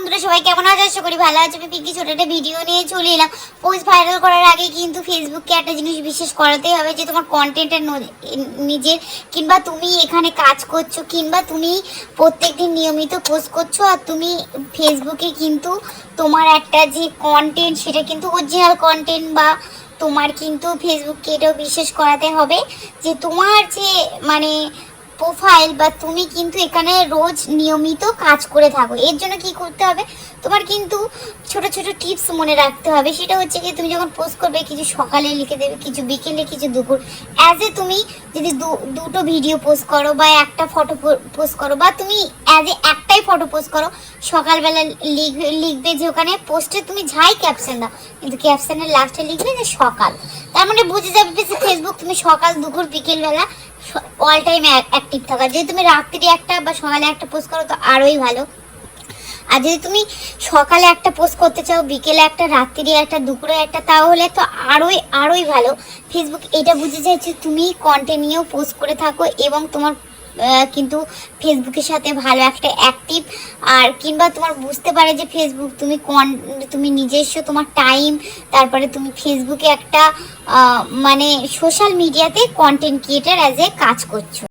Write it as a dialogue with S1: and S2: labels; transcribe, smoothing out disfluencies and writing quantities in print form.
S1: বন্ধুরা সবাই কেমন আছে? আশা করি ভালো আছে। আমি পিঙ্কি ছোট একটা ভিডিও নিয়ে চলে এলাম। পোস্ট ভাইরাল করার আগে কিন্তু ফেসবুককে একটা জিনিস বিশেষ করাতেই হবে যে তোমার কন্টেন্টের নিজের, কিংবা তুমি এখানে কাজ করছো, কিংবা তুমি প্রত্যেকদিন নিয়মিত পোস্ট করছো, আর তুমি ফেসবুকে কিন্তু তোমার একটা যে কন্টেন্ট সেটা কিন্তু অরিজিনাল কন্টেন্ট, বা তোমার কিন্তু ফেসবুককে এটাও বিশেষ করাতে হবে যে তোমার যে মানে প্রোফাইল, বা তুমি কিন্তু এখানে রোজ নিয়মিত কাজ করে থাকো। এর জন্য কি করতে হবে, তোমার কিন্তু ছোট ছোট টিপস মনে রাখতে হবে। সেটা হচ্ছে কি, তুমি যখন পোস্ট করবে কিছু সকালে লিখে দেবে, কিছু বিকেলে, কিছু দুপুর। অ্যাজ এ তুমি যদি দুটো ভিডিও পোস্ট করো, বা একটা ফটো পোস্ট করো, বা তুমি অ্যাজ এ একটাই ফটো পোস্ট করো, সকালবেলা লিখবে যে ওখানে পোস্টে তুমি যাই ক্যাপশন দাও, কিন্তু ক্যাপশনের লাস্টে লিখবে যে সকাল। তার মানে বুঝে যাবে যে ফেসবুক তুমি সকাল, দুপুর, বিকেলবেলা অল টাইম অ্যাক্টিভ থাকা। যদি তুমি রাত্রি একটা বা সকালে একটা পোস্ট করো তো আরোই ভালো। আর যদি তুমি সকালে একটা পোস্ট করতে চাও, বিকেলে একটা, রাত্রি একটা, দুপুরে একটা, তাহলে তো আরোই ভালো। ফেসবুক এটা বুঝে যায় যে তুমি কন্টিনিউ পোস্ট করে থাকো এবং তোমার কিন্তু ফেসবুকের সাথে ভালো একটা অ্যাক্টিভ, আর কিংবা তোমার বুঝতে পারে যে ফেসবুক তুমি নিজস্ব তোমার টাইম, তারপরে তুমি ফেসবুকে একটা মানে সোশ্যাল মিডিয়াতে কন্টেন্ট ক্রিয়েটার অ্যাজ এ কাজ করছো।